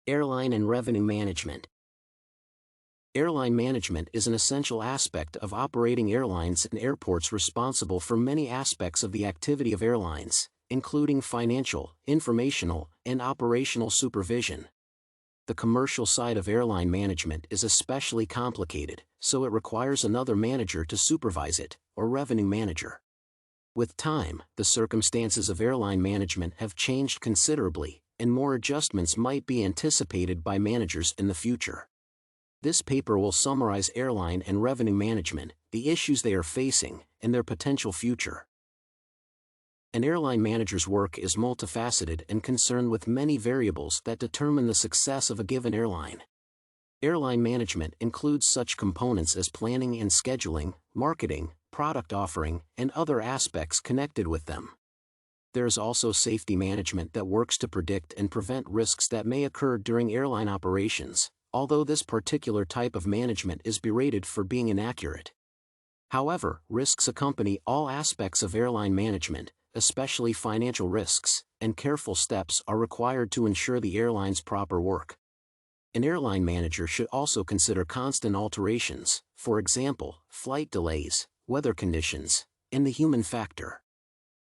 Airline and revenue management. Airline management is an essential aspect of operating airlines and airports, responsible for many aspects of the activity of airlines, including financial, informational, and operational supervision. The commercial side of airline management is especially complicated, so it requires another manager to supervise it, or revenue manager. With time, the circumstances of airline management have changed considerably, and more adjustments might be anticipated by managers in the future. This paper will summarize airline and revenue management, the issues they are facing, and their potential future. An airline manager's work is multifaceted and concerned with many variables that determine the success of a given airline. Airline management includes such components as planning and scheduling, marketing, product offering, and other aspects connected with them. There is also safety management that works to predict and prevent risks that may occur during airline operations, although this particular type of management is berated for being inaccurate. However, risks accompany all aspects of airline management, especially financial risks, and careful steps are required to ensure the airline's proper work. An airline manager should also consider constant alterations, for example, flight delays, weather conditions, and the human factor.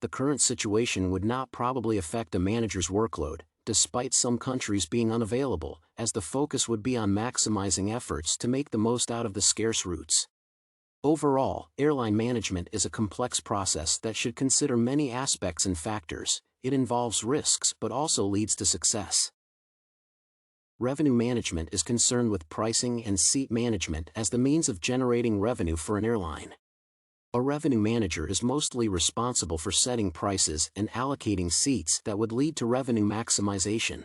The current situation would not probably affect a manager's workload, despite some countries being unavailable, as the focus would be on maximizing efforts to make the most out of the scarce routes. Overall, airline management is a complex process that should consider many aspects and factors. It involves risks but also leads to success. Revenue management is concerned with pricing and seat management as the means of generating revenue for an airline. A revenue manager is mostly responsible for setting prices and allocating seats that would lead to revenue maximization.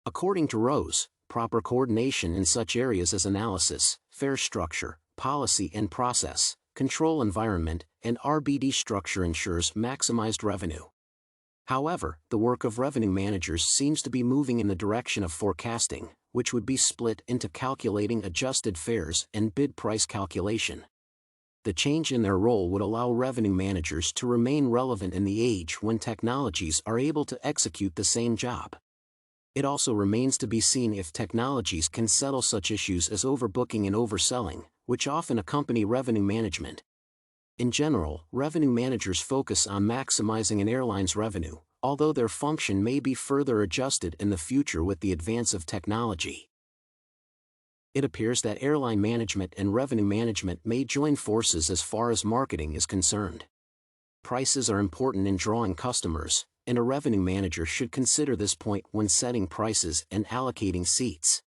According to Rose, proper coordination in such areas as analysis, fare structure, policy and process, control environment, and RBD structure ensures maximized revenue. However, the work of revenue managers seems to be moving in the direction of forecasting, which would be split into calculating adjusted fares and bid price calculation. The change in their role would allow revenue managers to remain relevant in the age when technologies are able to execute the same job. It also remains to be seen if technologies can settle such issues as overbooking and overselling, which often accompany revenue management. In general, revenue managers focus on maximizing an airline's revenue, although their function may be further adjusted in the future with the advance of technology. It appears that airline management and revenue management may join forces as far as marketing is concerned. Prices are important in drawing customers, and a revenue manager should consider this point when setting prices and allocating seats.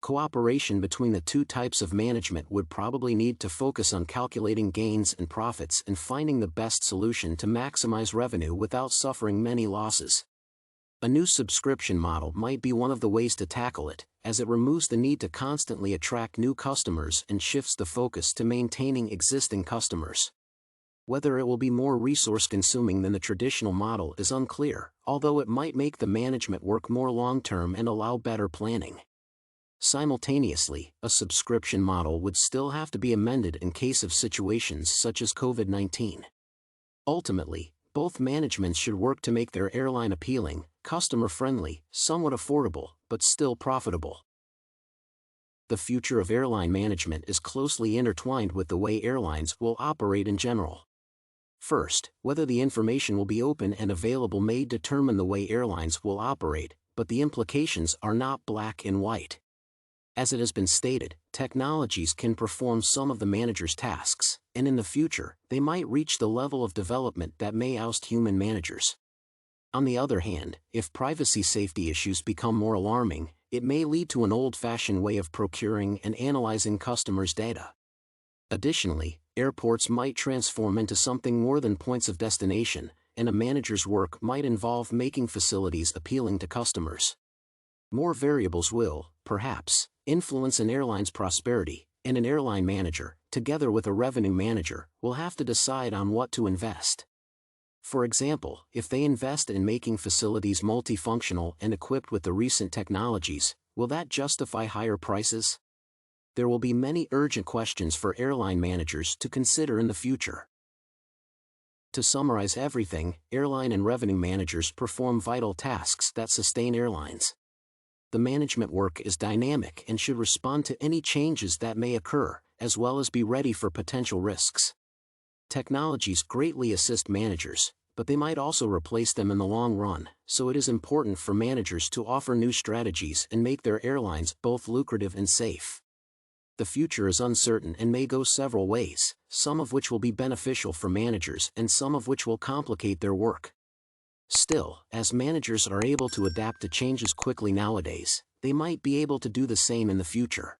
Cooperation between the two types of management would probably need to focus on calculating gains and profits and finding the best solution to maximize revenue without suffering many losses. A new subscription model might be one of the ways to tackle it, as it removes the need to constantly attract new customers and shifts the focus to maintaining existing customers. Whether it will be more resource-consuming than the traditional model is unclear, although it might make the management work more long-term and allow better planning. Simultaneously, a subscription model would still have to be amended in case of situations such as COVID-19. Ultimately, both managements should work to make their airline appealing, customer-friendly, somewhat affordable, but still profitable. The future of airline management is closely intertwined with the way airlines will operate in general. First, whether the information will be open and available may determine the way airlines will operate, but the implications are not black and white. As it has been stated, technologies can perform some of the manager's tasks, and in the future, they might reach the level of development that may oust human managers. On the other hand, if privacy safety issues become more alarming, it may lead to an old-fashioned way of procuring and analyzing customers' data. Additionally, airports might transform into something more than points of destination, and a manager's work might involve making facilities appealing to customers. More variables will, perhaps, influence an airline's prosperity, and an airline manager, together with a revenue manager, will have to decide on what to invest. For example, if they invest in making facilities multifunctional and equipped with the recent technologies, will that justify higher prices? There will be many urgent questions for airline managers to consider in the future. To summarize everything, airline and revenue managers perform vital tasks that sustain airlines. The management work is dynamic and should respond to any changes that may occur, as well as be ready for potential risks. Technologies greatly assist managers, but they might also replace them in the long run, so it is important for managers to offer new strategies and make their airlines both lucrative and safe. The future is uncertain and may go several ways, some of which will be beneficial for managers and some of which will complicate their work. Still, as managers are able to adapt to changes quickly nowadays, they might be able to do the same in the future.